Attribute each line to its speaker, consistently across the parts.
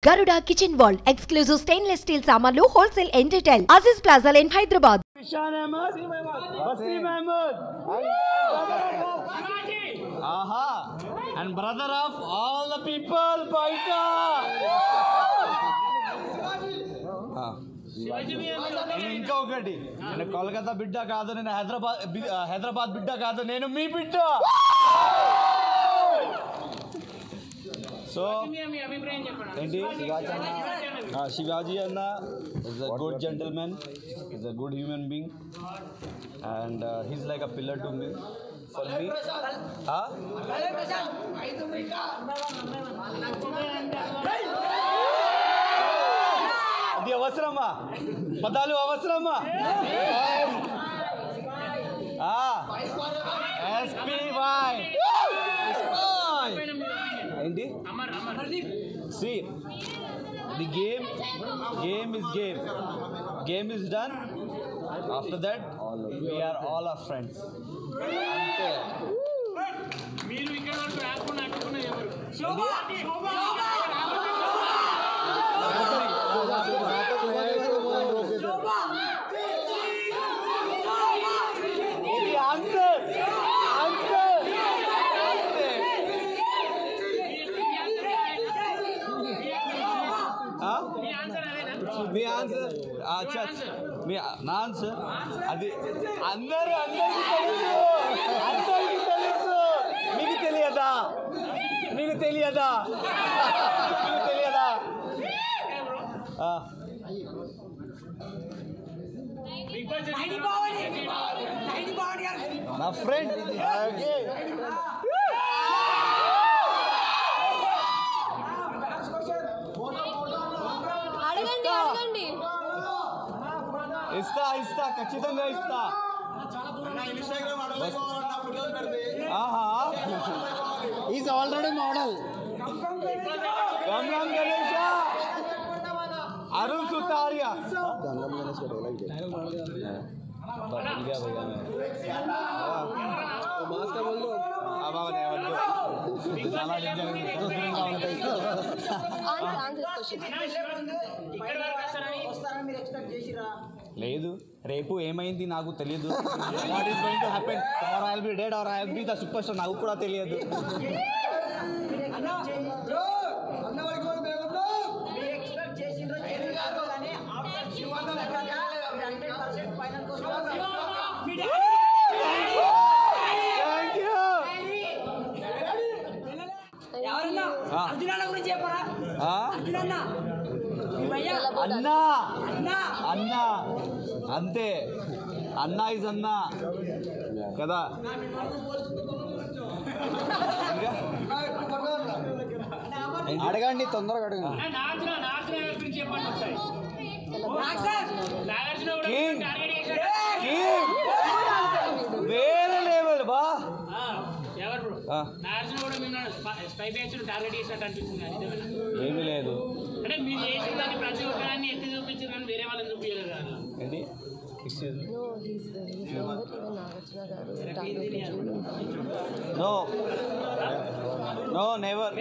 Speaker 1: Garuda Kitchen World exclusive stainless steel samanlu wholesale and retail Aziz Plaza in Hyderabad.
Speaker 2: Ishan Ahmed, Wasim Ahmed, aha, and brother of all the people, Paita. ఇంకా ఒకటి నేను కోల్కతా బిడ్డ కాదు, నేను హైదరాబాద్ బిడ్డ కాదు, నేను మీ బిడ్డ. సో ఏంటి శివాజీ అన్న is a good gentleman, is a good human being, and he's like a pillar to me. For me, అది అవసరమా? పదాలు అవసరమా? SPY ఏంటి? See, the game is done. After that, we are all our friends. మీరు ఇక్కడ వరకు రాకుండా అట్టుకునే ఎవరు? మీ ఆన్సర్ నా ఆన్సర్ అది అందరికీ తెలుసు. మీకు తెలియదా? నా ఫ్రెండ్ ఇస్తా ఖచ్చితంగా ఇస్తా. Is already model. Gangam Ganesha, Arun Sutaria, లేదు. రేపు ఏమైంది నాకు తెలియదు. What is going to happen tomorrow, I will be dead or I will be the super star, నాకు కూడా తెలియదు. అన్నా అంతే, అన్నా ఇస్ అన్నా కదా. అడగండి, తొందరగా అడగండి. వేరే లెవెల్ బా. ఏమీ లేదు. ఏంటి? No never.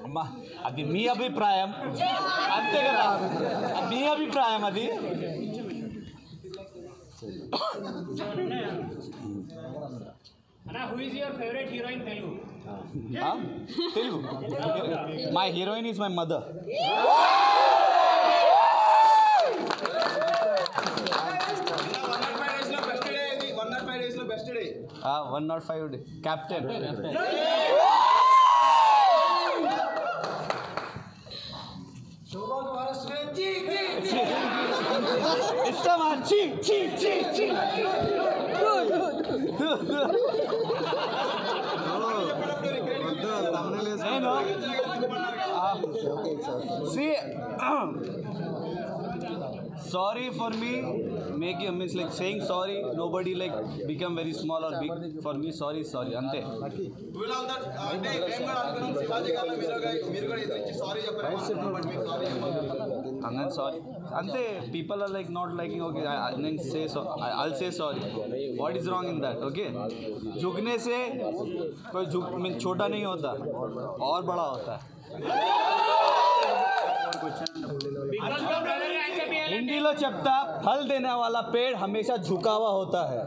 Speaker 2: అమ్మా, అది మీ అభిప్రాయం అంతే కదా, మీ అభిప్రాయం అది.
Speaker 3: Who is your favorite heroine Telugu?
Speaker 2: Telugu. My heroine is my mother. 105 day. Captain. ఇష్టమా? Sorry for me making means like saying sorry. Nobody like become very small or big. For me, sorry ante. And then sorry ante. People are like not liking. Okay, then say so. I'll say sorry. What is wrong in that? Okay, झुकने से कोई छोटा नहीं होता और बड़ा होता है. हिंदीలో చెప్తా फल देने वाला पेड़ हमेशा झुका हुआ होता है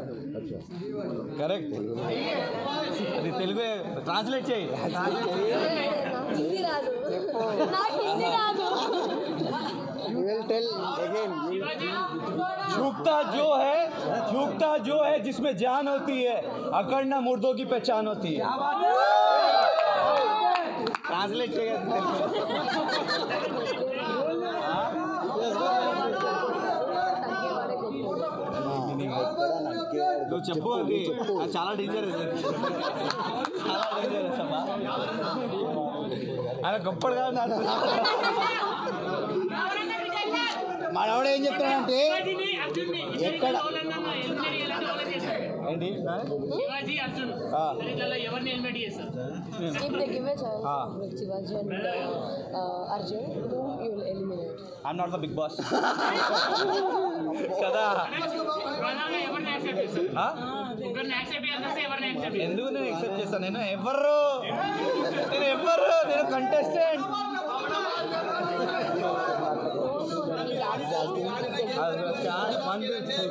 Speaker 2: करेक्ट అది తెలుగు ట్రాన్స్లేట్ చేయి
Speaker 3: హిందీ రాదు నాకు హిందీ రాదు
Speaker 4: You will tell again.
Speaker 2: झुकता जो है जिसमें जान होती है अकड़ना मुर्दों की पहचान होती है ट्रांसलेट నువ్వు చెప్పు అది చాలా డేంజరస్ అమ్మా ఆయన గొప్పడు కాదు
Speaker 4: మనవాడు ఏం చెప్తాడంటే ఎక్కడ
Speaker 2: ఏంటి
Speaker 5: శివాజీ అర్జున్ ఎవరిని ఎలిమినేట్ చేస్తారు
Speaker 3: If they give a chance with Shivaji and Arjun, whom you will eliminate?
Speaker 2: I'm not the Bigg Boss కదా
Speaker 5: ప్రధానంగా ఎవరిని యాక్సెప్ట్ చేస్తారు ముగ్గురిని యాక్సెప్ట్ చేయాల్సి ఎవరిని యాక్సెప్ట్
Speaker 2: ఎందుకు నేను ఎక్సెప్ట్ చేస్తాను నేను కంటెస్టెంట్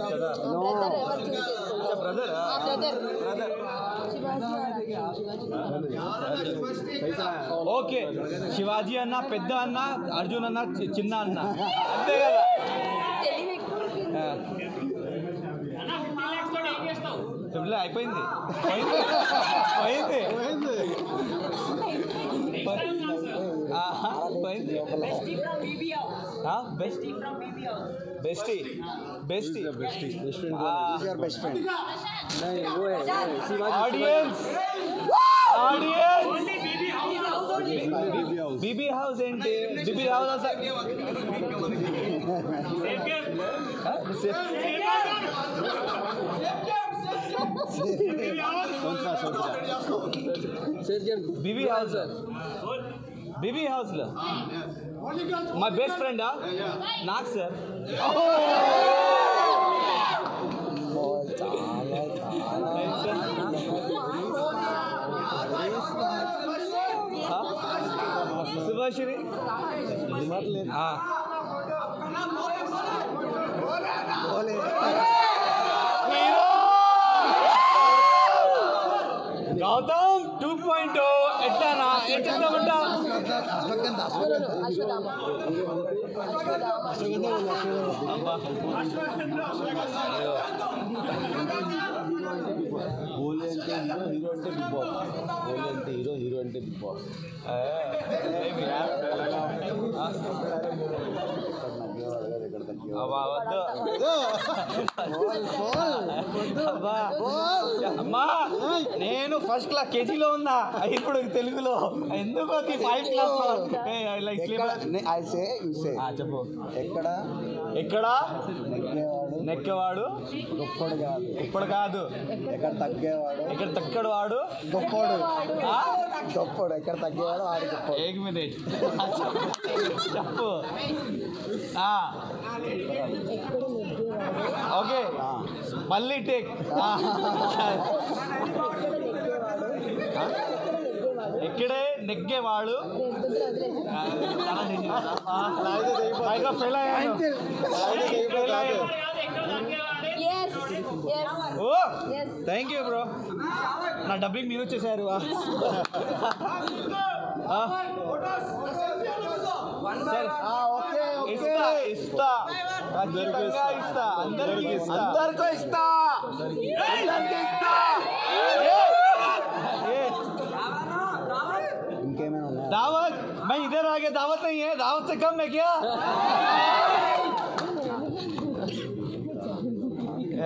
Speaker 2: కదా
Speaker 3: Brother, ever choose చేసుకో.
Speaker 2: Brother
Speaker 3: Brother. Shivaji or Arjun?
Speaker 2: Okay Shivaji అన్న పెద్ద అన్న అర్జున్ అన్న చిన్న అన్న అంతే కదా
Speaker 3: తెలివి ఎక్కువ.
Speaker 5: ఏం చేస్తావు
Speaker 2: చెప్పులే అయిపోయింది bestie
Speaker 4: is your best friend.
Speaker 2: Audience BB house ఏంటి బీబీ హౌస్ బీబీ హౌస్లో మా బెస్ట్ ఫ్రెండా నాకు సార్ సుభాషిరి గౌతమ్ 2.0 ఎట్లా చెప్తామంటా
Speaker 3: అశ్వత్థామ.
Speaker 4: హోలీ అంటే హీరో అంటే బిగ్ బాస్. హోలీ అంటే హీరో అంటే బిగ్ బాస్.
Speaker 2: అమ్మా నేను ఫస్ట్ క్లాస్ కేజీలో ఉన్నా ఇప్పుడు తెలుగులో ఎందుకు ఫైవ్ క్లాస్ చెప్పు ఎక్కడ నెక్కేవాడు గొప్పడు కాదు
Speaker 4: ఎక్కడ తగ్గేవాడు
Speaker 2: ఇక్కడ తక్కడు వాడు
Speaker 4: గొప్పోడు గొప్పోడు ఎక్కడ తగ్గేవాడు వాడు గొప్పోడు.
Speaker 2: ఏక్ మినిట్ చెప్పు ఓకే మళ్ళీ టేక్ ఎక్కడే నెగ్గేవాడు ఫెయిల్ అయ్యాను
Speaker 3: Yes. Yes.
Speaker 2: Oh thank you bro నా డబ్బింగ్ మీరు వచ్చేసారు ఇస్తా అందరికీ ఇస్తా
Speaker 4: ఇంకేమైనా ఉన్నాయా?
Speaker 2: दावत मैं इधर आ गया दावत नहीं है दावत से कम है क्या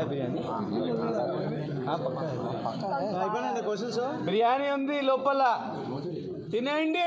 Speaker 2: బిర్యానీ
Speaker 4: అయిపోయినా క్వశ్చన్స్
Speaker 2: బిర్యానీ ఉంది లోపల తినేయండి